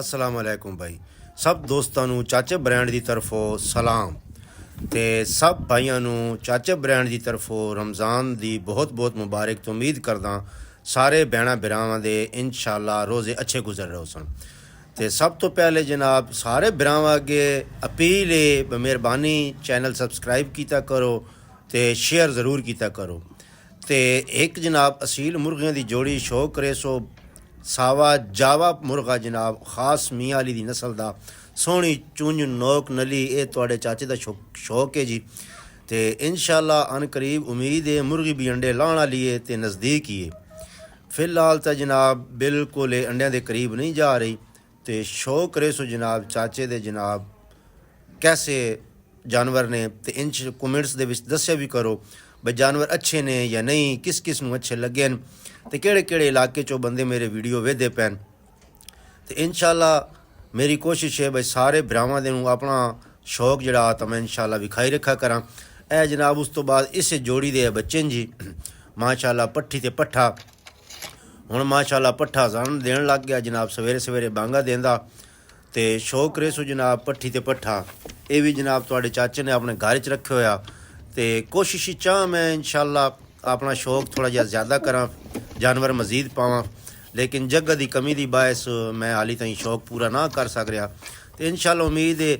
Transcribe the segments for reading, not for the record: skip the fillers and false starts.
अस्सलाम वालेकुम भाई। सब दोस्तों ਨੂੰ ਚਾਚੇ ਬ੍ਰਾਂਡ ਦੀ ਤਰਫੋਂ ਸਲਾਮ ਤੇ ਸਭ ਭਾਈਆਂ ਨੂੰ ਚਾਚੇ ਬ੍ਰਾਂਡ ਦੀ ਤਰਫੋਂ ਰਮਜ਼ਾਨ ਦੀ ਬਹੁਤ ਬਹੁਤ ਮੁਬਾਰਕ ਤੋਂ ਉਮੀਦ ਕਰਦਾ ਸਾਰੇ ਭੈਣਾਂ ਭਰਾਵਾਂ ਦੇ ਇਨਸ਼ਾਅੱਲਾ ਰੋਜ਼ੇ ਅੱਛੇ ਗੁਜ਼ਰ ਰਹੇ ਸਨ। ਤੇ ਸਭ ਤੋਂ ਪਹਿਲੇ ਜਨਾਬ ਸਾਰੇ ਭਰਾਵਾਂ ਅੱਗੇ ਅਪੀਲ ਹੈ ਮਿਹਰਬਾਨੀ ਚੈਨਲ ਸਬਸਕ੍ਰਾਈਬ ਕੀਤਾ ਕਰੋ ਤੇ ਸ਼ੇਅਰ ਜ਼ਰੂਰ ਕੀਤਾ ਕਰੋ। ਤੇ ਇੱਕ ਜਨਾਬ ਅਸੀਲ ਮੁਰਗੀਆਂ ਦੀ ਜੋੜੀ ਸ਼ੌਕ ਕਰੇ ਸੋ सावा जावा मुर्गा जनाब खास मियाँ अली दी नस्ल का सोहनी चुंज नोक नली ये तुहाडे चाचे का शौक है जी। तो इंशाअल्लाह अन करीब उम्मीद है मुर्गी भी अंडे लाने वाली है तो नज़दीक ही है। फिलहाल तो जनाब बिल्कुल अंडिया के करीब नहीं जा रही। तो शौक करे सो जनाब चाचे दे जनाब कैसे जानवर ने तो इन कमेंट्स दे विच दस्या भी करो भाई जानवर अच्छे ने या नहीं, किस किस नूं अच्छे लगे न तो किहड़े इलाके चो बंदे मेरे वीडियो वेखदे पैन। तो इंशाअल्लाह मेरी कोशिश है भाई सारे भरावां दे नूं अपना शौक जिहड़ा तो मैं इंशाअल्लाह विखाई रखा करा। ए जनाब उस तो बाद इस जोड़ी दे बच्चे जी माशाअल्लाह पट्ठी ते पट्ठा हुण माशाअल्लाह पट्ठा जान देण लग गया जनाब सवेरे सवेरे बांगा देंदा। तो शौक करे सो जनाब पट्ठी ते पट्ठा ये भी जनाब तुहाडे चाचे ने अपने घर च रखे होया। तो कोशिश चाह मैं इंशाअल्लाह अपना शौक थोड़ा जिहा ज़्यादा करा जानवर मज़ीद पावां, लेकिन जगह की कमी की बायस मैं हाली ताईं शौक पूरा ना कर सक रहा। तो इंशाअल्लाह उम्मीद है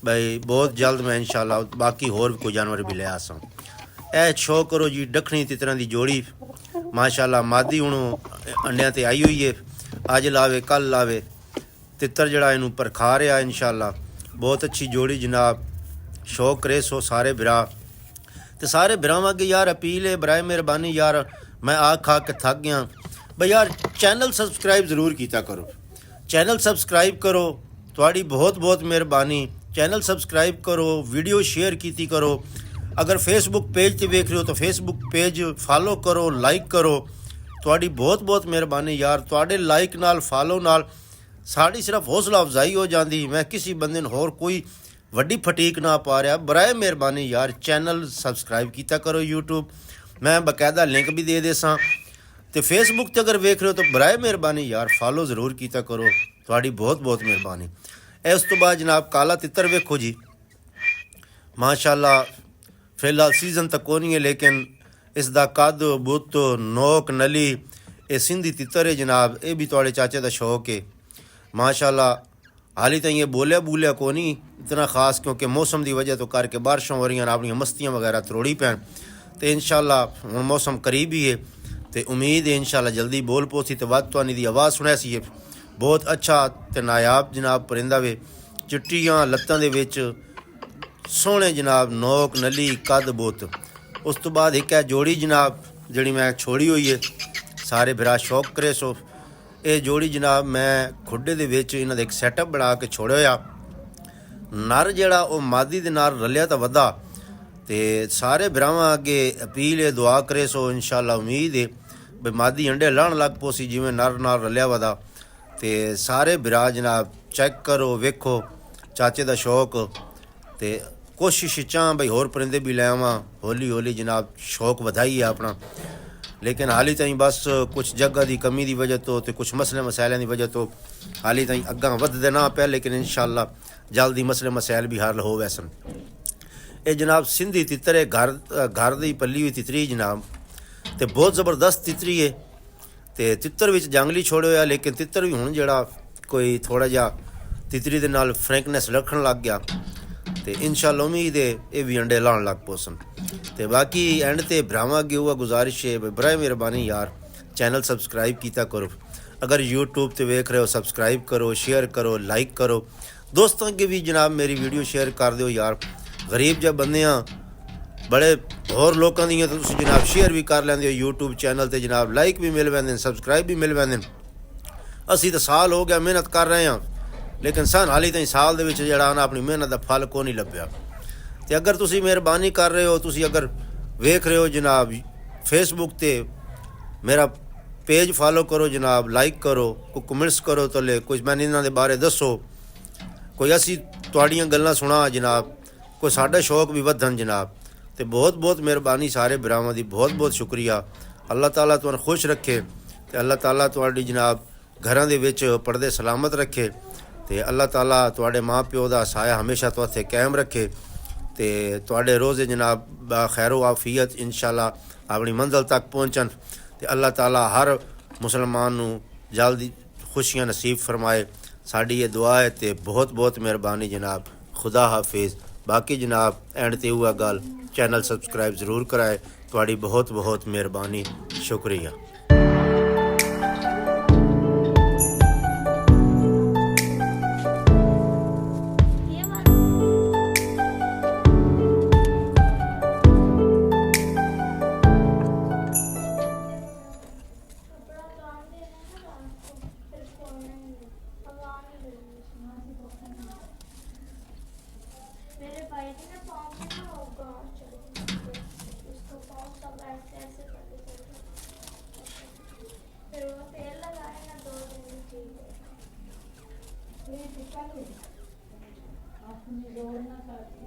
भाई बहुत जल्द मैं इंशाअल्लाह बाकी होर भी कोई जानवर भी ले आसां। ए शौक करो जी डखनी तितरां दी जोड़ी माशाअल्लाह मादी हुण अंडियां ते आई हुई है, अज लावे कल लावे तितर जड़ा इनू परखा रहा इंशाअल्लाह बहुत अच्छी जोड़ी जनाब। शौक करे सो सारे भरा तो सारे भरावां अगे यार अपील है बराए मेहरबानी यार मैं खा के थक गया भाई यार चैनल सबसक्राइब ज़रूर किया करो, चैनल सबसक्राइब करो थोड़ी बहुत बहुत मेहरबानी। चैनल सबसक्राइब करो वीडियो शेयर की करो। अगर फेसबुक पेज ते वेख रहे हो तो फेसबुक पेज फॉलो करो लाइक करो थोड़ी बहुत बहुत मेहरबानी यार। थोड़े लाइक नाल फॉलो नाल साड़ी सिर्फ हौसला अफजाई हो जाती। मैं किसी बंदे ने होर कोई वड्डी फटीक ना पा रहा बराए मेहरबानी यार चैनल सबसक्राइब किया करो। यूट्यूब मैं बाकायदा लिंक भी दे देसा तो फेसबुक ते अगर वेख रहे हो तो बराए मेहरबानी यार फॉलो ज़रूर किया करो थोड़ी बहुत बहुत मेहरबानी। उस तो बाद जनाब काला तितर वेखो जी माशाअल्लाह फिलहाल सीजन तक कोनी है लेकिन इसका कद बुत नोक नली ये सिंधी तितर है जनाब। ये भी थोड़े चाचे का शौक है माशाअल्लाह। हाली तो ये बोलिया बूलिया को नहीं इतना खास क्योंकि मौसम की वजह तो करके बारिशों हो रही हैं अपनी मस्तियाँ वगैरह त्रोड़ी पैन। तो इंशाअल्लाह हुण मौसम करीब ही है तो उम्मीद है इंशाअल्लाह जल्दी बोल पोसी तो वक्त तो दी आवाज़ सुना सी है बहुत अच्छा तो नायाब जनाब परिंदा वे चिट्टियाँ लत्तां दे विच सोहने जनाब नोक नली कद बुत। उस तो बाद एक है जोड़ी जनाब जिहड़ी मैं छोड़ी हुई है सारे भरा शौक करे सो ये जोड़ी जनाब मैं खुडे दे विच इन्हां दा एक सैटअप बना के छोड़िया नर जिहड़ा वो मादी दे नाल रलिया तो वधा। तो सारे भरावां अगे अपील है दुआ करे सो इंशाअल्लाह उम्मीद है भाई मादी अंडे लाण लग पोसी जिवें नर नाल रलिया वधा। तो सारे भरा जनाब चैक करो वेखो चाचे का शौक तो कोशिश चाह भाई होर परिंदे भी ले आवां हौली हौली जनाब शौक वधाई है अपना। लेकिन हाली ताईं बस कुछ जगह की कमी की वजह तो कुछ मसले मसैलों की वजह तो हाली ताईं अग्गां वधदे ना पे लेकिन इंशाअल्लाह जल्दी मसले मसैल भी हल हो वैसन। ये जनाब सिंधी तितर है घर दी पली हुई तितरी जनाब तो बहुत ज़बरदस्त तितरी है। तो तितर विच जंगली छोड़े हुआ लेकिन तितर भी हुण जिहड़ा कोई थोड़ा जिहा तितरी दे नाल फ्रैंकनेस रखन लग गया तो इंशाअल्लाह उम्मीद है ये भी अंडे लाण लग पोसन। तो बाकी एंड ते भरावां अगे हुआ गुजारिश है बराए मेहरबानी यार चैनल सबसक्राइब किया करो। अगर यूट्यूब ते वेख रहे हो सबसक्राइब करो शेयर करो लाइक करो दोस्तों अगे भी जनाब मेरी वीडियो शेयर कर दो यार। गरीब जब बंदे बड़े होर लोगों दी तो जनाब शेयर भी कर लेंदे हो यूट्यूब चैनल ते जनाब लाइक भी मिल पैंदे सबसक्राइब भी मिल पैंदे। असी तो साल हो गया मेहनत कर रहे हैं लेकिन सन हाली ताईं साल दे विच जिहड़ा ना अपनी मेहनत का फल को नहीं लभ्या। तो अगर तुसी मेहरबानी कर रहे हो तुसी अगर वेख रहे हो जनाब फेसबुक ते मेरा पेज फॉलो करो जनाब लाइक करो कोई कमेंट्स करो तो ले कुछ मैंने इन्हां दे बारे दसो कोई असी तुहाड़ियां गल्लां सुना जनाब कोई साडा शौक भी वधन जनाब। तो बहुत बहुत मेहरबानी सारे भरावां दी बहुत बहुत शुक्रिया। अल्लाह ताला तुहानूं खुश रखे तो अल्लाह ताला तुहाडी जनाब घरां दे विच पड़दे सलामत रखे ਤੇ ਅੱਲਾਹ ਤਾਲਾ ਤੁਹਾਡੇ ਮਾਂ ਪਿਓ ਦਾ ਸਾਇਆ ਹਮੇਸ਼ਾ ਤੁਹਾਡੇ ਕਾਇਮ ਰੱਖੇ ਤੇ ਤੁਹਾਡੇ ਰੋਜ਼ੇ ਜਨਾਬ ਖੈਰੋ ਆਫੀਅਤ इंशाअल्लाह ਆਪਣੀ ਮੰਜ਼ਿਲ ਤੱਕ ਪਹੁੰਚਣ ਤੇ ਅੱਲਾਹ ਤਾਲਾ ਹਰ ਮੁਸਲਮਾਨ ਨੂੰ ਜਲਦੀ खुशियाँ नसीब फरमाए। साड़ी ये दुआ है तो बहुत बहुत मेहरबानी जनाब। खुदा हाफिज़। बाकी जनाब एंड ते हुआ गल चैनल सब्सक्राइब ज़रूर कराए। थोड़ी बहुत बहुत मेहरबानी, शुक्रिया। मेरे भाई जी ने पाँव में ना होगा उसको पाँव सब ऐसे ऐसे करके फिर वो तेल लगाए ना 2 दिन ठीक है। ये आपने जोड़ना करती